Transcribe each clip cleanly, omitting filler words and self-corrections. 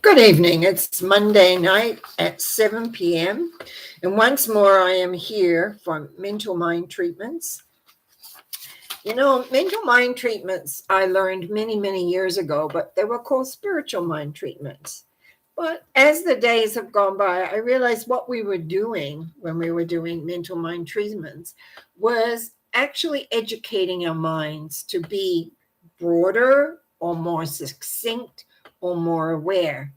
Good evening. It's Monday night at 7 p.m. And once more, I am here for mental mind treatments. You know, mental mind treatments I learned many, many years ago, but they were called spiritual mind treatments. But as the days have gone by, I realized what we were doing when we were doing mental mind treatments was actually educating our minds to be broader or more succinct or more aware.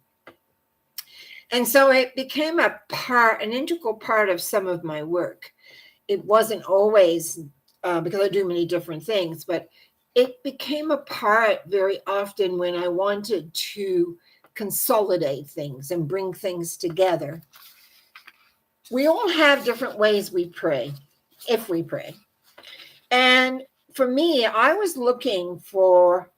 And so it became an integral part of some of my work. It wasn't always because I do many different things, but it became a part very often when I wanted to consolidate things and bring things together. We all have different ways we pray, if we pray. And for me, I was looking for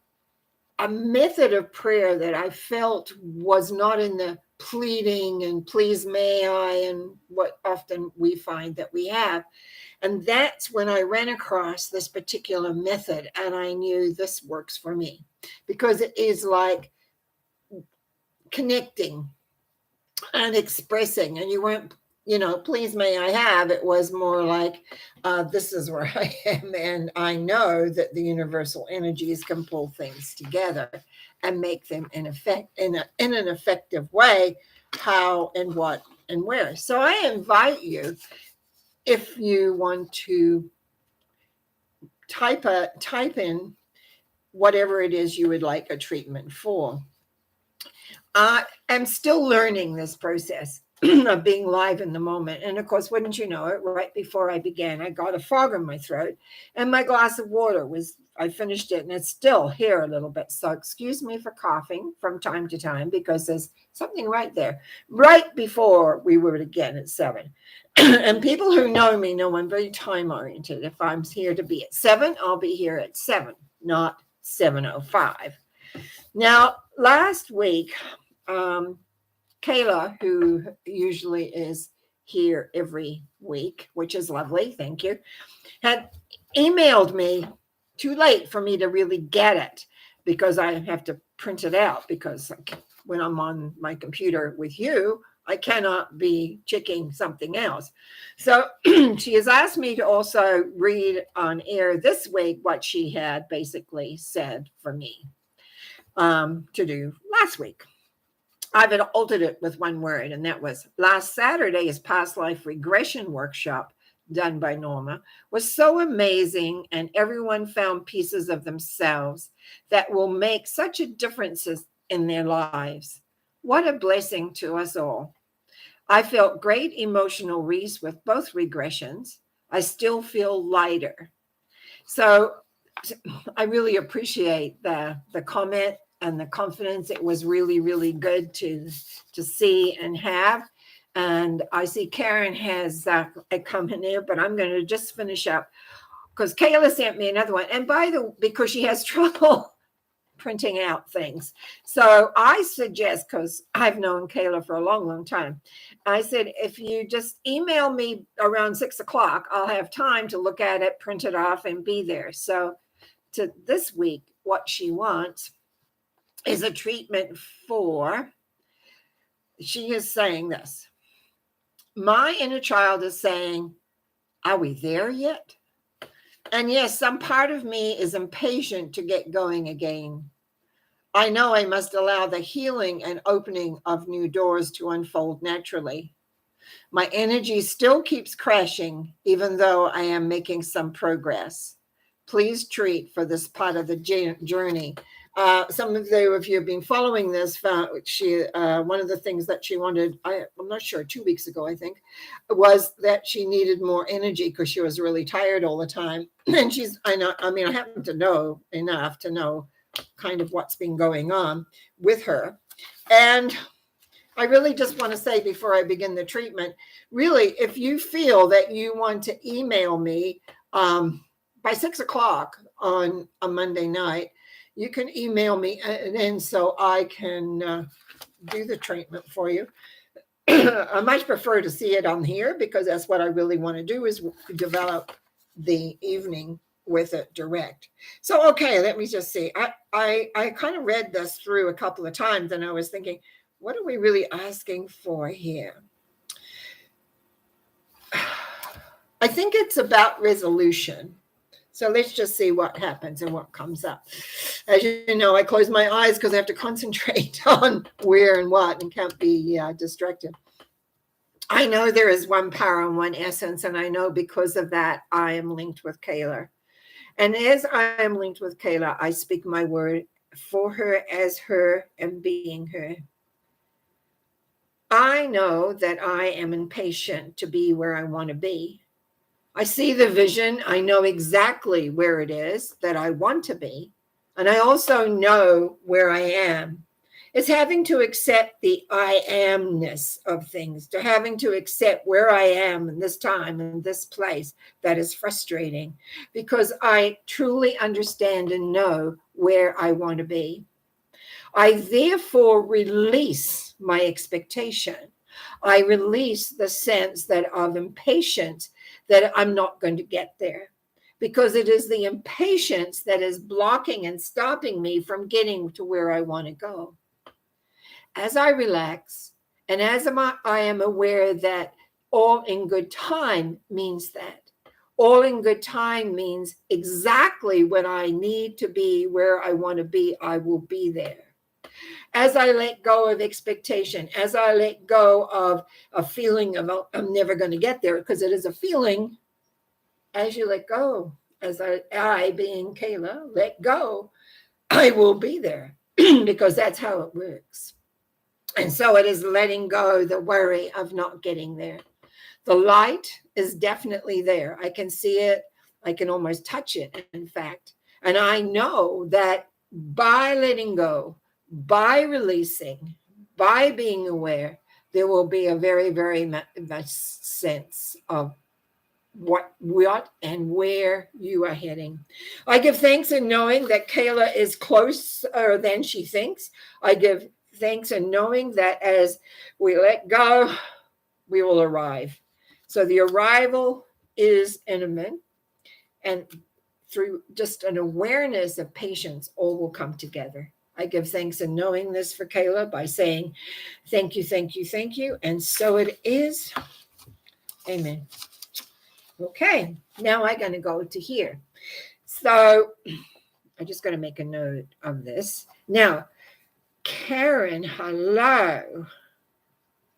a method of prayer that I felt was not in the pleading and please may I and what often we find that we have. And that's when I ran across this particular method and I knew this works for me because it is like connecting and expressing, and you weren't, please may I have. It was more like, this is where I am, and I know that the universal energies can pull things together and make them in an effective way, how and what and where. So I invite you, if you want to type in whatever it is you would like a treatment for. I'm still learning this process of being live in the moment. And of course, wouldn't you know it, right before I began, I got a fog in my throat and my glass of water I finished it and it's still here a little bit. So excuse me for coughing from time to time because there's something right there, right before we were again at 7. And people who know me know I'm very time oriented. If I'm here to be at 7, I'll be here at 7, not 7:05. Now, last week, Kayla, who usually is here every week, which is lovely, thank you, had emailed me too late for me to really get it because I have to print it out because when I'm on my computer with you, I cannot be checking something else. So she has asked me to also read on air this week what she had basically said for me to do last week. I've altered it with one word, and that was last Saturday's past life regression workshop done by Norma was so amazing, and everyone found pieces of themselves that will make such a difference in their lives. What a blessing to us all. I felt great emotional release with both regressions. I still feel lighter. So I really appreciate the comment and the confidence. It was really, really good to see and have. And I see Karen has a comment there, but I'm going to just finish up because Kayla sent me another one. And because she has trouble printing out things. So I suggest, because I've known Kayla for a long, long time, I said, if you just email me around 6 o'clock, I'll have time to look at it, print it off, and be there. So to this week, what she wants is a treatment for, she is saying this. My inner child is saying, are we there yet? And yes, some part of me is impatient to get going again. I know I must allow the healing and opening of new doors to unfold naturally. My energy still keeps crashing, even though I am making some progress. Please treat for this part of the journey. Some of you, if you've been following this, one of the things that she wanted, I'm not sure, 2 weeks ago, I think, was that she needed more energy because she was really tired all the time. And I happen to know enough to know kind of what's been going on with her. And I really just want to say before I begin the treatment, really, if you feel that you want to email me by 6 o'clock on a Monday night, you can email me and so I can do the treatment for you. I much prefer to see it on here because that's what I really want to do is develop the evening with it direct. So, okay, let me just see. I kind of read this through a couple of times and I was thinking, What are we really asking for here? I think it's about resolution. So let's just see what happens and what comes up. As you know, I close my eyes because I have to concentrate on where and what and can't be distracted. I know there is one power and one essence, and I know because of that, I am linked with Kayla. And as I am linked with Kayla, I speak my word for her, as her, and being her. I know that I am impatient to be where I want to be. I see the vision. I know exactly where it is that I want to be. And I also know where I am. It's having to accept the I amness of things, to having to accept where I am in this time, in this place, that is frustrating because I truly understand and know where I want to be. I therefore release my expectation. I release the sense that of impatience that I'm not going to get there because it is the impatience that is blocking and stopping me from getting to where I want to go. As I relax and as I am aware that all in good time means that. All in good time means exactly when I need to be where I want to be, I will be there. As I let go of expectation, as I let go of a feeling of oh, I'm never going to get there, because it is a feeling, as you let go, as I being Kayla, let go, I will be there because that's how it works. And so it is letting go the worry of not getting there. The light is definitely there. I can see it. I can almost touch it, in fact. And I know that by letting go, by releasing, by being aware, there will be a very, very much sense of what and where you are heading. I give thanks in knowing that Kayla is closer than she thinks. I give thanks in knowing that as we let go, we will arrive. So the arrival is imminent, and through just an awareness of patience, all will come together. I give thanks in knowing this for Kayla by saying, thank you, thank you, thank you. And so it is. Amen. Okay, now I'm going to go to here. So I'm just going to make a note of this. Now, Karen, hello.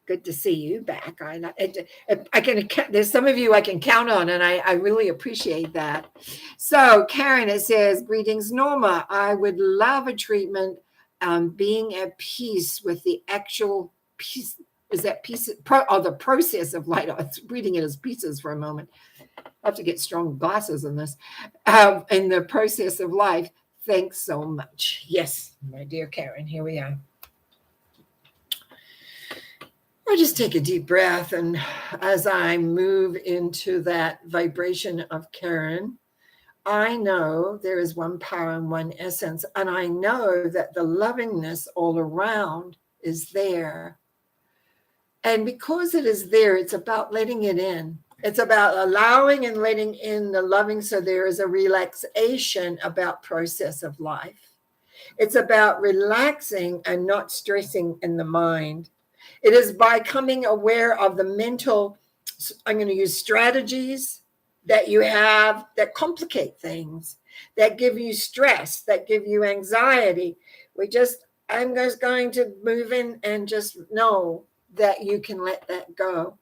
Good to see you back. I can. There's some of you I can count on, and I really appreciate that. So, Karen, it says, "Greetings, Norma. I would love a treatment, being at peace with the actual piece. Is that piece or the process of light? I was reading it as pieces for a moment. I have to get strong glasses in this. In the process of life. Thanks so much. Yes, my dear Karen. Here we are." I just take a deep breath, and as I move into that vibration of Karen, I know there is one power and one essence, and I know that the lovingness all around is there. And because it is there, it's about letting it in. It's about allowing and letting in the loving, so there is a relaxation about process of life. It's about relaxing and not stressing in the mind. It is by coming aware of the mental, I'm going to use strategies that you have that complicate things, that give you stress, that give you anxiety. I'm just going to move in and just know that you can let that go.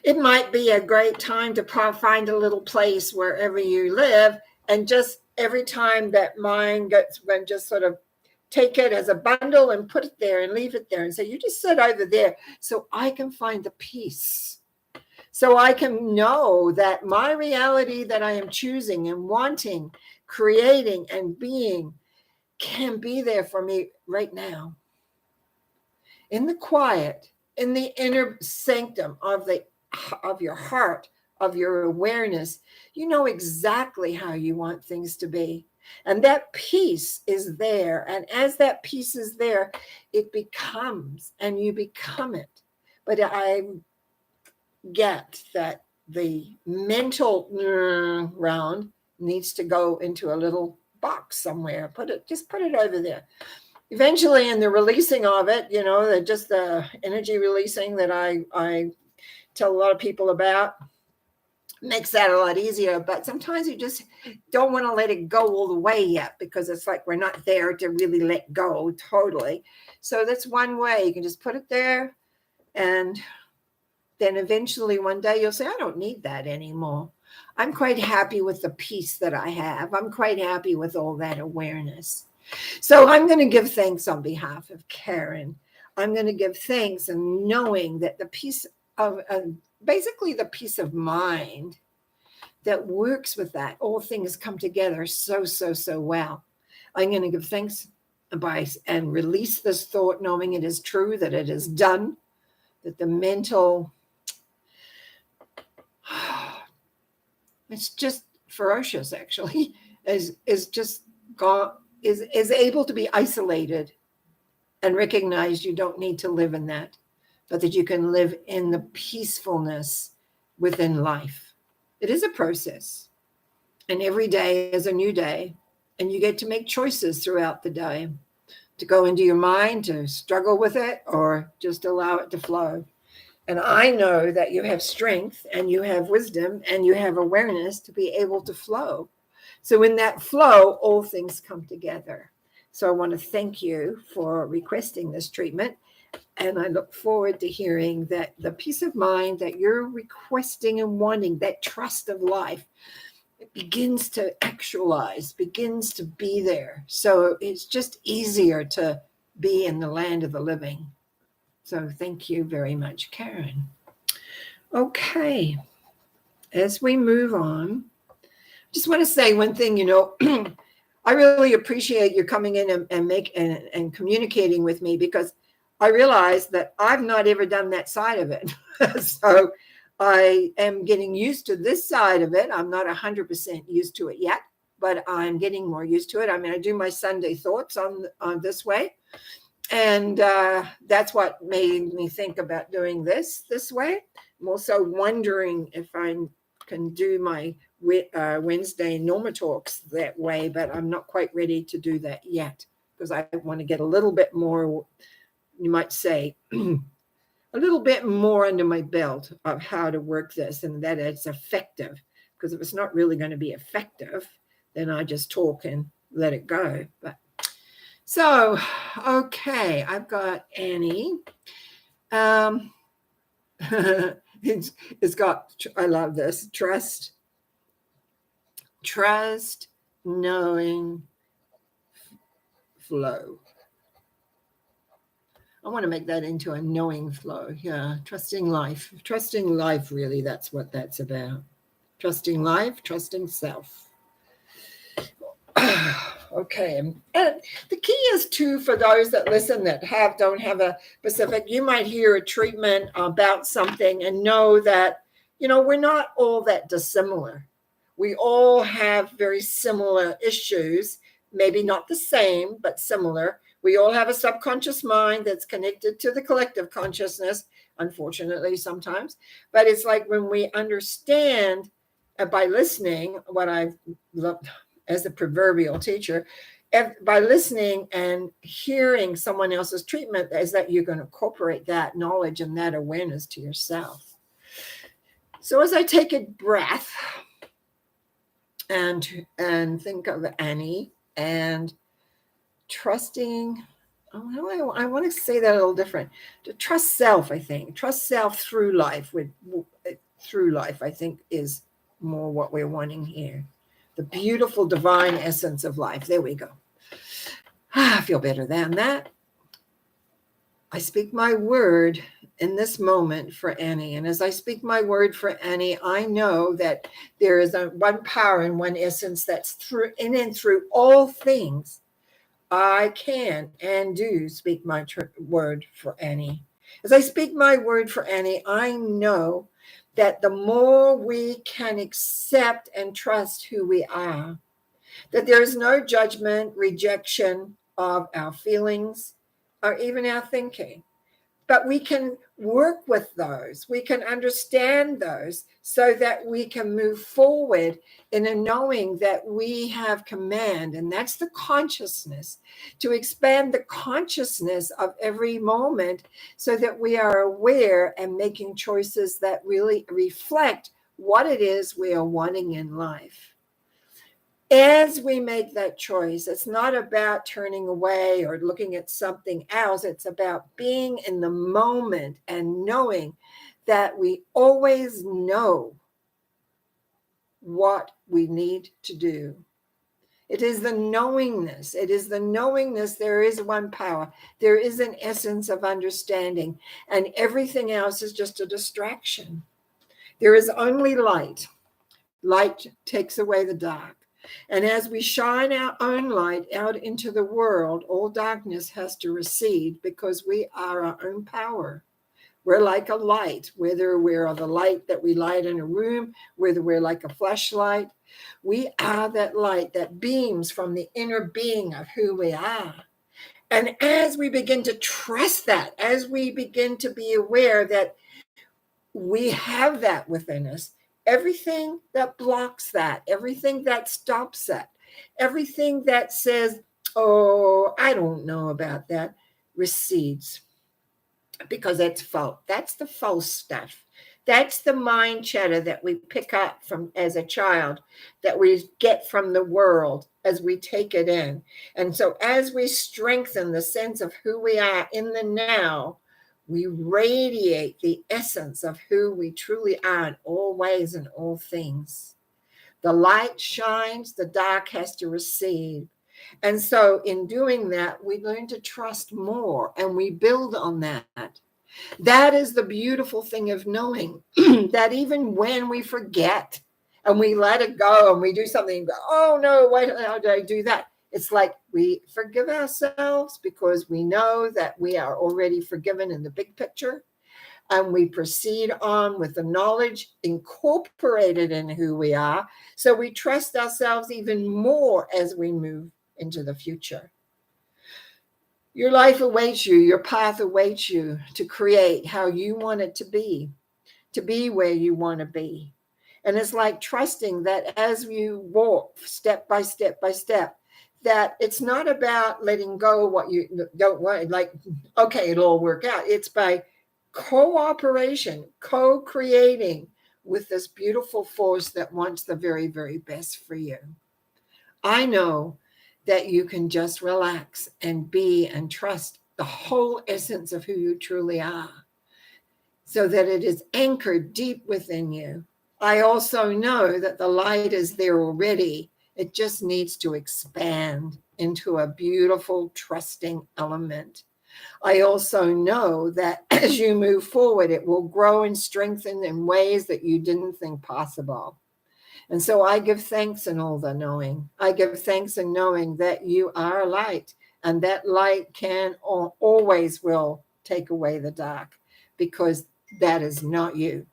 It might be a great time to find a little place wherever you live, and just every time that mind gets, when just sort of take it as a bundle and put it there and leave it there and say, you just sit over there so I can find the peace. So I can know that my reality that I am choosing and wanting, creating and being can be there for me right now. In the quiet, in the inner sanctum of your heart, of your awareness, you know exactly how you want things to be. And that peace is there. And as that peace is there, it becomes, and you become it. But I get that the mental round needs to go into a little box somewhere. Just put it over there. eventually in the releasing of it, just the energy releasing that I tell a lot of people about makes that a lot easier. But sometimes you just don't want to let it go all the way yet, because it's like we're not there to really let go totally. So that's one way. You can just put it there, and then eventually one day you'll say, I don't need that anymore. I'm quite happy with the peace that I have. I'm quite happy with all that awareness. So I'm going to give thanks on behalf of Karen. I'm going to give thanks, and knowing that the peace of basically the peace of mind that works with that, all things come together so well. I'm going to give thanks and release this thought, knowing it is true, that it is done, that the mental, it's just ferocious actually, is just gone, is able to be isolated and recognize you don't need to live in that, but that you can live in the peacefulness within life. It is a process, and every day is a new day, and you get to make choices throughout the day to go into your mind, to struggle with it, or just allow it to flow. And I know that you have strength and you have wisdom and you have awareness to be able to flow. So in that flow, all things come together. So I want to thank you for requesting this treatment. And I look forward to hearing that the peace of mind that you're requesting and wanting, that trust of life, it begins to actualize, begins to be there. So it's just easier to be in the land of the living. So thank you very much, Karen. Okay, as we move on, just want to say one thing, I really appreciate you coming in and communicating with me, because I realize that I've not ever done that side of it. So I am getting used to this side of it. I'm not 100% used to it yet, but I'm getting more used to it. I mean, I do my Sunday thoughts on this way. And that's what made me think about doing this way. I'm also wondering if I can do my Wednesday Norma talks that way, but I'm not quite ready to do that yet, because I want to get a little bit more, you might say, a little bit more under my belt of how to work this, and that it's effective. Because if it's not really going to be effective, then I just talk and let it go. But so, okay, I've got Annie. It's got, I love this, trust, knowing, flow. I want to make that into a knowing flow. Yeah, trusting life, really, that's what that's about. Trusting life, trusting self. Okay, and the key is too, for those that listen that don't have a specific, you might hear a treatment about something and know that, we're not all that dissimilar. We all have very similar issues, maybe not the same, but similar. We all have a subconscious mind that's connected to the collective consciousness, unfortunately, sometimes. But it's like when we understand by listening, what I've loved as a proverbial teacher, by listening and hearing someone else's treatment, is that you're going to incorporate that knowledge and that awareness to yourself. So as I take a breath and think of Annie and trusting, I want to say that a little different. To trust self, I think. Trust self through life. I think, is more what we're wanting here. The beautiful divine essence of life. There we go. I feel better than that. I speak my word in this moment for Annie. And as I speak my word for Annie, I know that there is one power and one essence that's through in and through all things. I can and do speak my word for Annie. As I speak my word for Annie, I know that the more we can accept and trust who we are, that there is no judgment, rejection of our feelings, or even our thinking. But we can work with those. We can understand those so that we can move forward in a knowing that we have command. And that's the consciousness, to expand the consciousness of every moment so that we are aware and making choices that really reflect what it is we are wanting in life. As we make that choice, it's not about turning away or looking at something else. It's about being in the moment and knowing that we always know what we need to do. It is the knowingness. It is the knowingness there is one power. There is an essence of understanding, and everything else is just a distraction. There is only light. Light takes away the dark. And as we shine our own light out into the world, all darkness has to recede because we are our own power. We're like a light, whether we're the light that we light in a room, whether we're like a flashlight. We are that light that beams from the inner being of who we are. And as we begin to trust that, as we begin to be aware that we have that within us, everything that blocks that, everything that stops that, everything that says, oh, I don't know about that, recedes, because it's false. That's the false stuff. That's the mind chatter that we pick up from as a child, that we get from the world as we take it in. And so as we strengthen the sense of who we are in the now, we radiate the essence of who we truly are in all ways and all things. The light shines, the dark has to recede. And so in doing that, we learn to trust more and we build on that. That is the beautiful thing of knowing that even when we forget and we let it go and we do something, and go, oh no, why how did I do that? It's like we forgive ourselves because we know that we are already forgiven in the big picture. And we proceed on with the knowledge incorporated in who we are. So we trust ourselves even more as we move into the future. Your life awaits you, your path awaits you to create how you want it to be where you want to be. And it's like trusting that as you walk step by step by step, that it's not about letting go what you don't want, like, okay, it'll all work out. It's by cooperation, co-creating with this beautiful force that wants the very, very best for you. I know that you can just relax and be and trust the whole essence of who you truly are, so that it is anchored deep within you. I also know that the light is there already. It just needs to expand into a beautiful, trusting element. I also know that as you move forward, it will grow and strengthen in ways that you didn't think possible. And so I give thanks in all the knowing. I give thanks in knowing that you are light, and that light can always will take away the dark, because that is not you.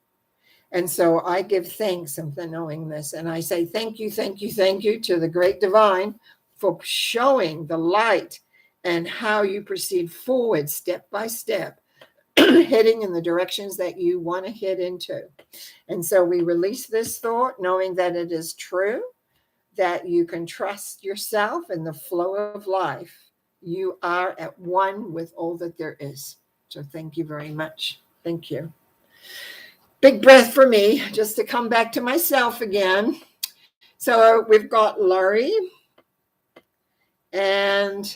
And so I give thanks in the knowing this. And I say thank you, thank you, thank you to the great divine for showing the light and how you proceed forward step by step, heading in the directions that you want to head into. And so we release this thought, knowing that it is true, that you can trust yourself in the flow of life. You are at one with all that there is. So thank you very much. Thank you. Big breath for me, just to come back to myself again. So we've got Laurie, and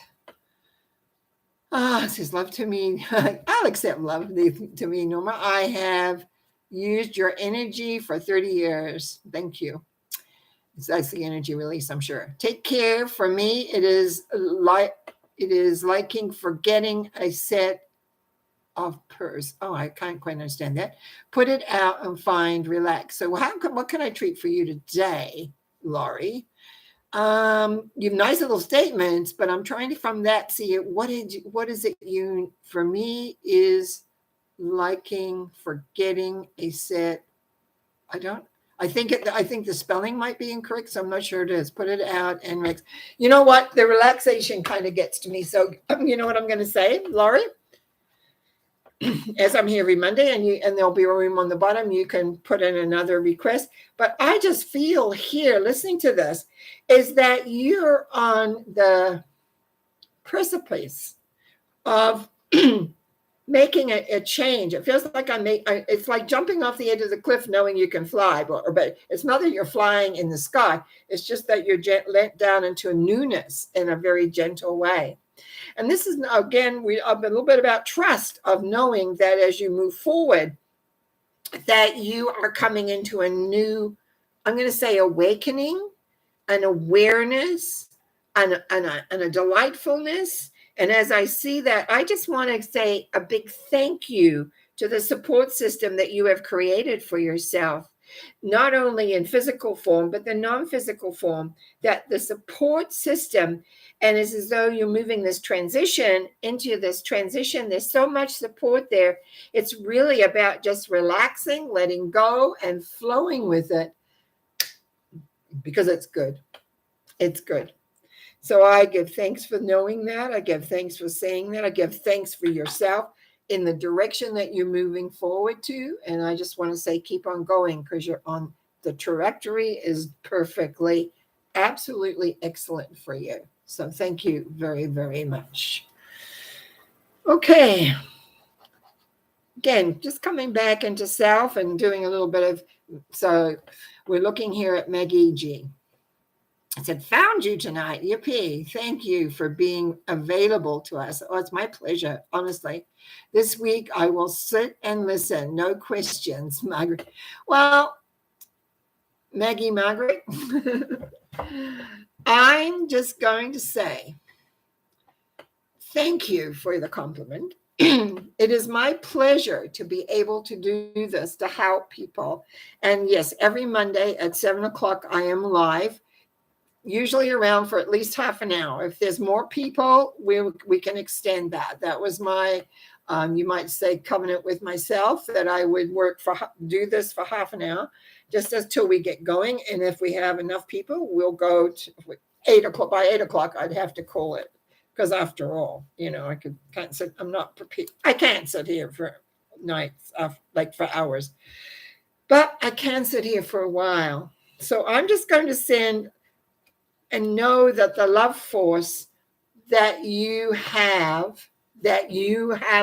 it says love to me. I'll accept love to me, Norma. I have used your energy for 30 years. Thank you. That's the energy release, I'm sure. Take care. For me, it is liking forgetting a set of purse. Oh, I can't quite understand that. Put it out and find relax. So what can I treat for you today, Laurie? You have nice little statements, but I'm trying to from that see what is it you, for me, is liking forgetting a set. I think the spelling might be incorrect, so I'm not sure it is. Put it out and mix. You know what? The relaxation kind of gets to me. So you know what I'm going to say, Laurie? as I'm here every Monday, and there'll be a room on the bottom, you can put in another request. But I just feel here, listening to this, is that you're on the precipice of making a change. It feels like it's like jumping off the edge of the cliff knowing you can fly, but it's not that you're flying in the sky. It's just that you're let down into a newness in a very gentle way. And this is, again, a little bit about trust, of knowing that as you move forward, that you are coming into a new, I'm going to say, awakening, an awareness, and a delightfulness. And as I see that, I just want to say a big thank you to the support system that you have created for yourself, not only in physical form, but the non-physical form, that the support system, and it's as though you're moving this transition into this transition. There's so much support there. It's really about just relaxing, letting go, and flowing with it, because it's good. It's good. So I give thanks for knowing that. I give thanks for saying that. I give thanks for yourself in the direction that you're moving forward to. And I just want to say, keep on going, because you're on the trajectory is perfectly, absolutely excellent for you. So thank you very, very much. Okay. Again, just coming back into self and doing a little bit of, so we're looking here at Maggie G. I said, found you tonight. Yippee. Thank you for being available to us. Oh, it's my pleasure, honestly. This week, I will sit and listen. No questions, Margaret. Well, Maggie Margaret, I'm just going to say thank you for the compliment. It is my pleasure to be able to do this, to help people. And yes, every Monday at 7 o'clock, I am live, usually around for at least half an hour. If there's more people, we can extend that. That was my, you might say, covenant with myself, that I would do this for half an hour, just until we get going. And if we have enough people, we'll go to 8 o'clock. By 8 o'clock, I'd have to call it. Because after all, can't sit. I'm not prepared. I can't sit here for nights, like for hours, but I can sit here for a while. So I'm just going to send and know that the love force that you have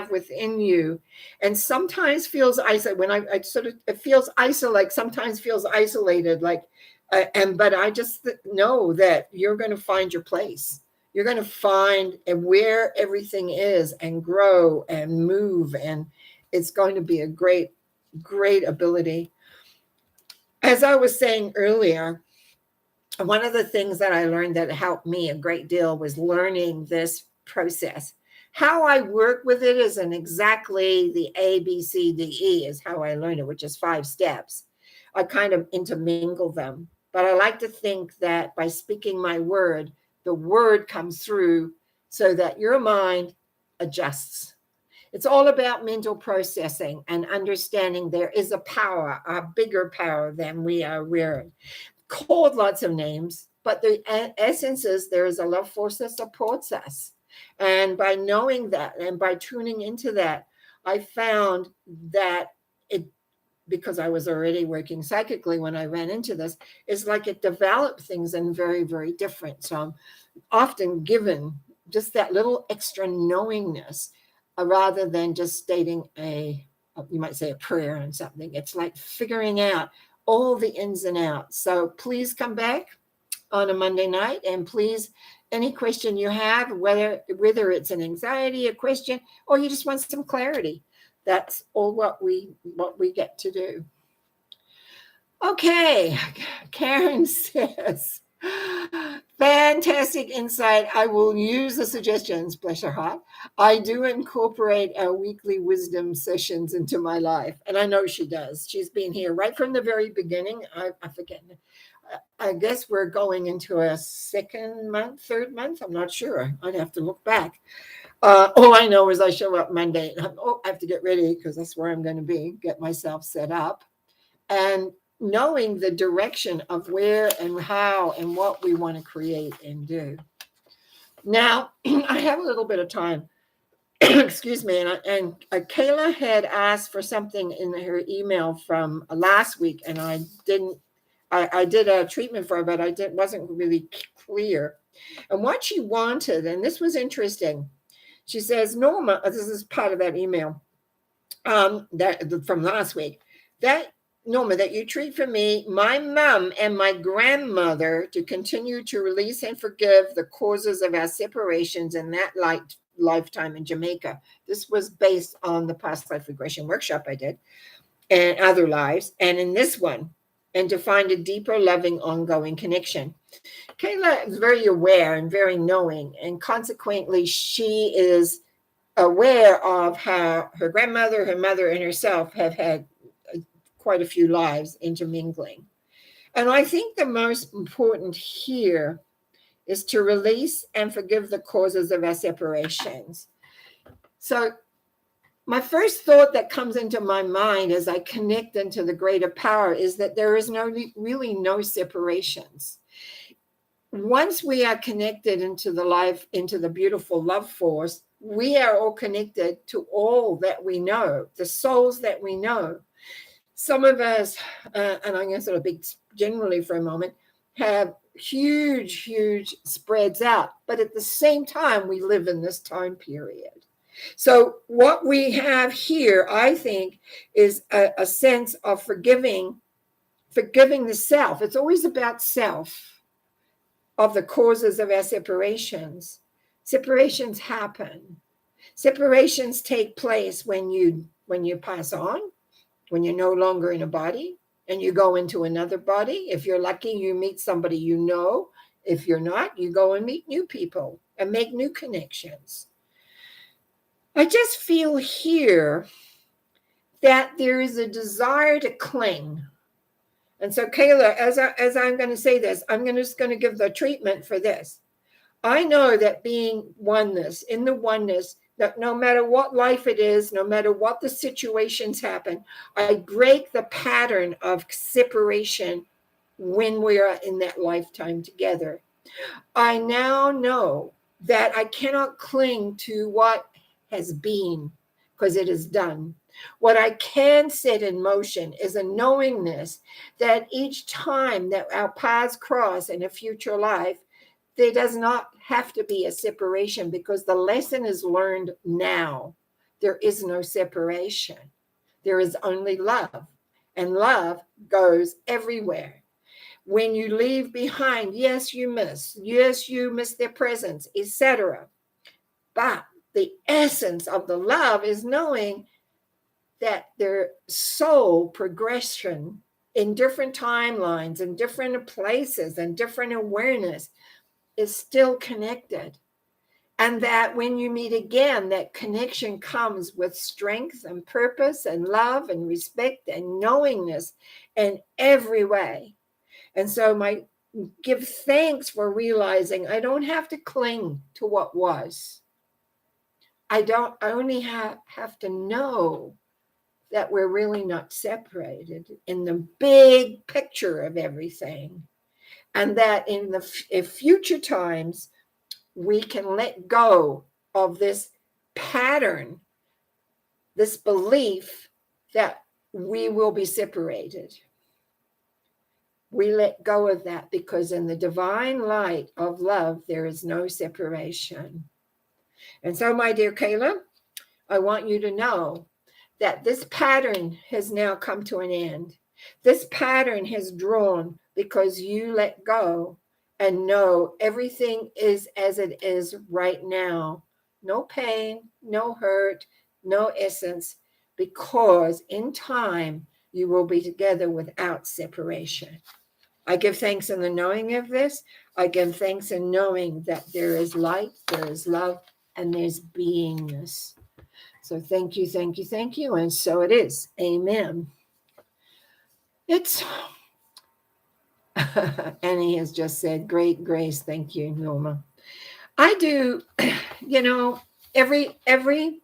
within you, and sometimes feels isolated. When I sort of, it feels isolated. Sometimes feels isolated, like, but I just know that you're going to find your place. You're going to find where everything is and grow and move. And it's going to be a great, great ability. As I was saying earlier, one of the things that I learned that helped me a great deal was learning this process. How I work with it isn't exactly the A, B, C, D, E is how I learned it, which is 5 steps. I kind of intermingle them. But I like to think that by speaking my word, the word comes through so that your mind adjusts. It's all about mental processing and understanding there is a power, a bigger power than we are aware of. Called lots of names, but the essence is there is a love force that supports us. And by knowing that and by tuning into that, I found that because I was already working psychically when I ran into this, is like it developed things in very, very different. So I'm often given just that little extra knowingness rather than just stating you might say a prayer on something. It's like figuring out all the ins and outs. So please come back on a Monday night, and please, any question you have, whether it's an anxiety, a question, or you just want some clarity, that's all what we get to do. Okay, Karen says, fantastic insight. I will use the suggestions, bless her heart. I do incorporate our weekly wisdom sessions into my life. And I know she does. She's been here right from the very beginning. I forget. I guess we're going into a third month. I'm not sure. I'd have to look back. All I know is I show up Monday. I have to get ready because that's where I'm going to be, get myself set up. And knowing the direction of where and how and what we want to create and do. Now, I have a little bit of time. excuse me, and Kayla had asked for something in her email from last week, and I didn't. I did a treatment for her, but wasn't really clear. And what she wanted, and this was interesting. She says, Norma, this is part of that email that from last week. That Norma, that you treat for me, my mom, and my grandmother to continue to release and forgive the causes of our separations in that lifetime in Jamaica. This was based on the past life regression workshop I did and other lives, and in this one, and to find a deeper, loving, ongoing connection. Kayla is very aware and very knowing, and consequently, she is aware of how her grandmother, her mother, and herself have had quite a few lives intermingling. And I think the most important here is to release and forgive the causes of our separations. So my first thought that comes into my mind as I connect into the greater power is that there is really no separations. Once we are connected into the beautiful love force, we are all connected to all that we know, the souls that we know. Some of us, and I'm going to sort of speak generally for a moment, have huge spreads out, but at the same time, we live in this time period. So what we have here, I think, is a sense of forgiving the self. It's always about self, of the causes of our separations. Separations happen. Separations take place when you pass on, when you're no longer in a body and you go into another body. If you're lucky, you meet somebody you know. If you're not, you go and meet new people and make new connections. I just feel here that there is a desire to cling. And so, Kayla, as I'm going to say this, I'm just going to give the treatment for this. I know that being oneness, in the oneness, that no matter what life it is, no matter what the situations happen, I break the pattern of separation when we are in that lifetime together. I now know that I cannot cling to what has been, because it is done. What I can set in motion is a knowingness that each time that our paths cross in a future life, there does not have to be a separation, because the lesson is learned now. There is no separation. There is only love, and love goes everywhere. When you leave behind, yes, you miss their presence, etc. But the essence of the love is knowing that their soul progression in different timelines and different places and different awareness is still connected. And that when you meet again, that connection comes with strength and purpose and love and respect and knowingness in every way. And so give thanks for realizing I don't have to cling to what was. I only have to know that we're really not separated in the big picture of everything. And that in the future times, we can let go of this pattern, this belief that we will be separated. We let go of that because in the divine light of love, there is no separation. And so, my dear Kayla, I want you to know that this pattern has now come to an end. This pattern has drawn because you let go and know everything is as it is right now. No pain, no hurt, no essence, because in time you will be together without separation. I give thanks in the knowing of this. I give thanks in knowing that there is light, there is love, and there's beingness. So thank you, thank you, thank you. And so it is. Amen. Annie has just said, great grace. Thank you, Norma. I do, every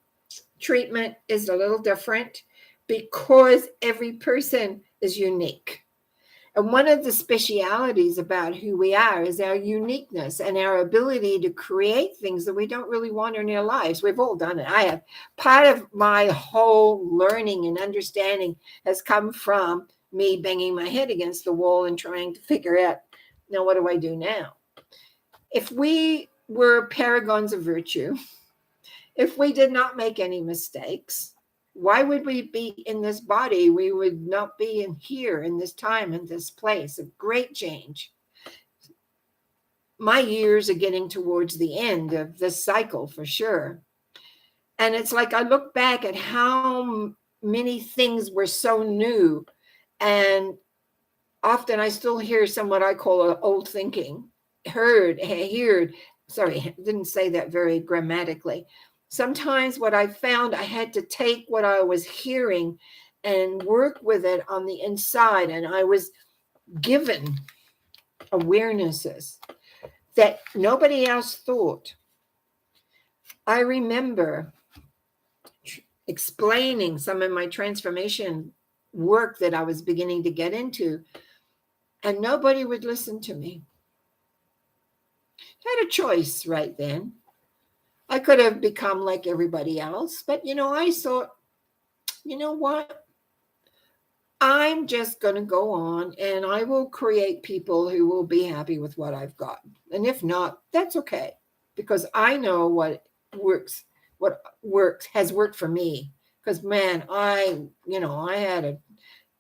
treatment is a little different because every person is unique. And one of the specialities about who we are is our uniqueness and our ability to create things that we don't really want in our lives. We've all done it. I have. Part of my whole learning and understanding has come from me banging my head against the wall and trying to figure out, now, what do I do now? If we were paragons of virtue, if we did not make any mistakes, why would we be in this body? We would not be in here in this time, in this place of great change. My years are getting towards the end of this cycle for sure. And it's like I look back at how many things were so new. And often I still hear some what I call old thinking. Sorry, didn't say that very grammatically. Sometimes what I found, I had to take what I was hearing and work with it on the inside. And I was given awarenesses that nobody else thought. I remember explaining some of my transformation work that I was beginning to get into, and nobody would listen to me. I had a choice right then. I could have become like everybody else, but I thought, you know what? I'm just going to go on and I will create people who will be happy with what I've got. And if not, that's okay, because I know what has worked for me. Because man, I had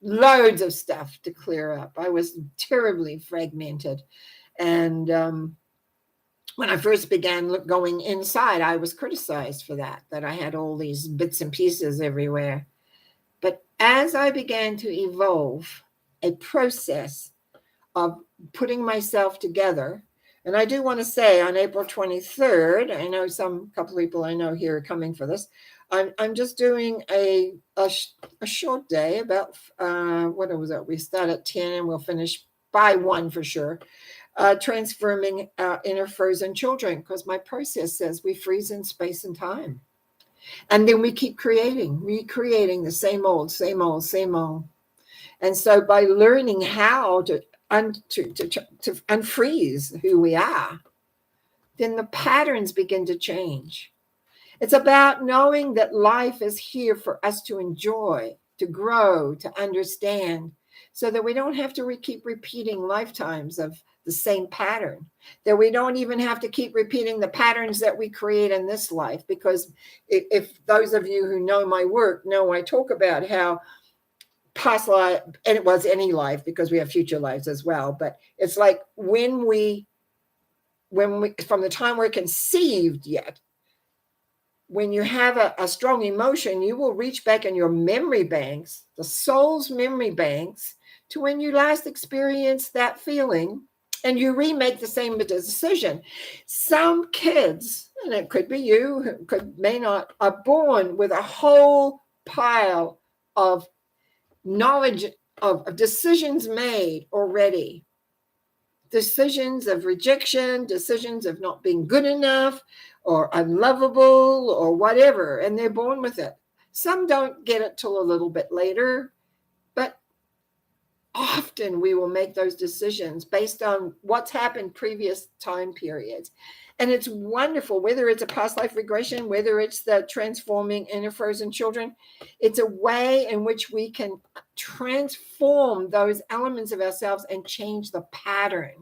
loads of stuff to clear up. I was terribly fragmented. And when I first began going inside, I was criticized for that I had all these bits and pieces everywhere. But as I began to evolve a process of putting myself together, and I do want to say on April 23rd, I know couple people I know here are coming for this. I'm just doing a short day about, what was it? We start at 10 and we'll finish by 1 for sure. Transforming inner frozen children, because my process says we freeze in space and time. And then we keep recreating the same old. And so by learning how to unfreeze who we are, then the patterns begin to change. It's about knowing that life is here for us to enjoy, to grow, to understand, so that we don't have to keep repeating lifetimes of the same pattern, that we don't even have to keep repeating the patterns that we create in this life. Because if those of you who know my work know, I talk about how past life, and it was any life because we have future lives as well, but it's like when we from the time we're conceived yet, when you have a strong emotion, you will reach back in your memory banks, the soul's memory banks, to when you last experienced that feeling, and you remake the same decision. Some kids, and it could be you, may not, are born with a whole pile of knowledge of decisions made already. Decisions of rejection, decisions of not being good enough or unlovable or whatever, and they're born with it. Some don't get it till a little bit later, but often we will make those decisions based on what's happened previous time periods. And it's wonderful, whether it's a past life regression, whether it's the transforming inner frozen children, it's a way in which we can transform those elements of ourselves and change the pattern.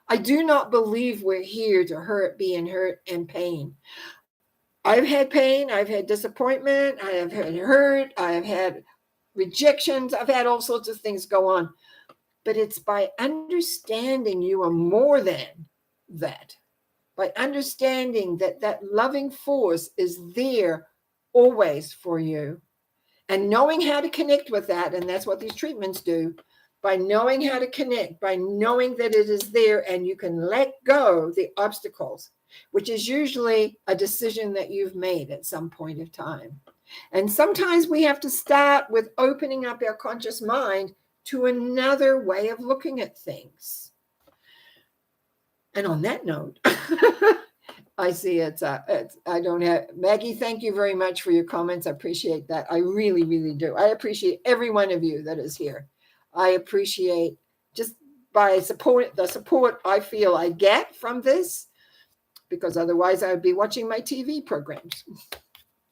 I do not believe we're here to be in hurt and pain. I've had pain, I've had disappointment, I have had hurt, I have had rejections, I've had all sorts of things go on. But it's by understanding you are more than that, by understanding that that loving force is there always for you, and knowing how to connect with that. And that's what these treatments do. By knowing how to connect, by knowing that it is there, and you can let go the obstacles, which is usually a decision that you've made at some point of time. And sometimes we have to start with opening up our conscious mind to another way of looking at things. And on that note, I see I don't have, Maggie, thank you very much for your comments. I appreciate that. I really, really do. I appreciate every one of you that is here. I appreciate just by the support I feel I get from this, because otherwise I would be watching my TV programs,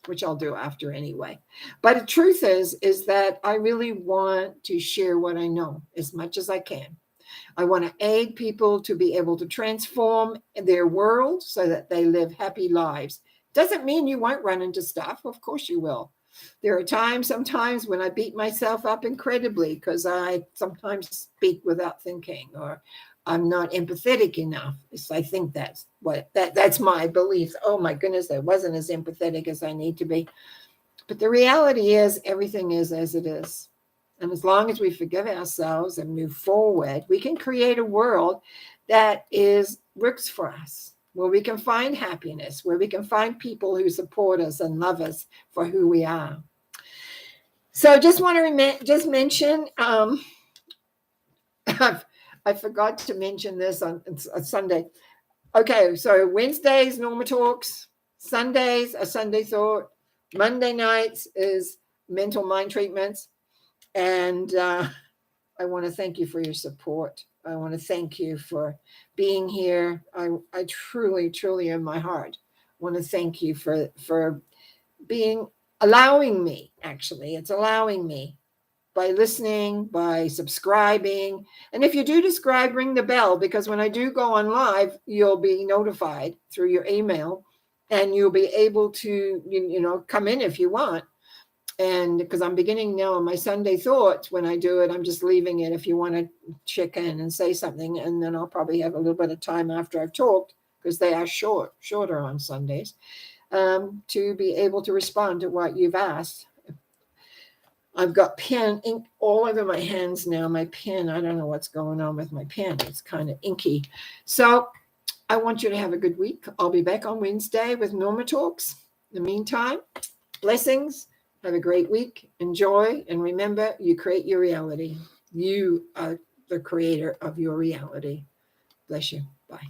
which I'll do after anyway. But the truth is that I really want to share what I know as much as I can. I want to aid people to be able to transform their world so that they live happy lives. Doesn't mean you won't run into stuff. Of course you will. There are sometimes when I beat myself up incredibly because I sometimes speak without thinking, or I'm not empathetic enough. I think that's my belief. Oh my goodness, I wasn't as empathetic as I need to be. But the reality is everything is as it is. And as long as we forgive ourselves and move forward, we can create a world that works for us, where we can find happiness, where we can find people who support us and love us for who we are. So just want to mention, I forgot to mention this on Sunday. Okay, so Wednesdays, Norma Talks. Sundays, a Sunday Thought. Monday nights is Mental Mind Treatments. And I want to thank you for your support. I want to thank you for being here. I truly, truly in my heart want to thank you for allowing me, actually. It's allowing me by listening, by subscribing. And if you do subscribe, ring the bell, because when I do go on live, you'll be notified through your email, and you'll be able to, come in if you want. And because I'm beginning now on my Sunday Thoughts, when I do it, I'm just leaving it if you want to check in and say something. And then I'll probably have a little bit of time after I've talked, because they are shorter on Sundays, to be able to respond to what you've asked. I've got pen ink all over my hands now. My pen, I don't know what's going on with my pen. It's kind of inky. So I want you to have a good week. I'll be back on Wednesday with Norma Talks. In the meantime, blessings. Have a great week. Enjoy. And remember, you create your reality. You are the creator of your reality. Bless you. Bye.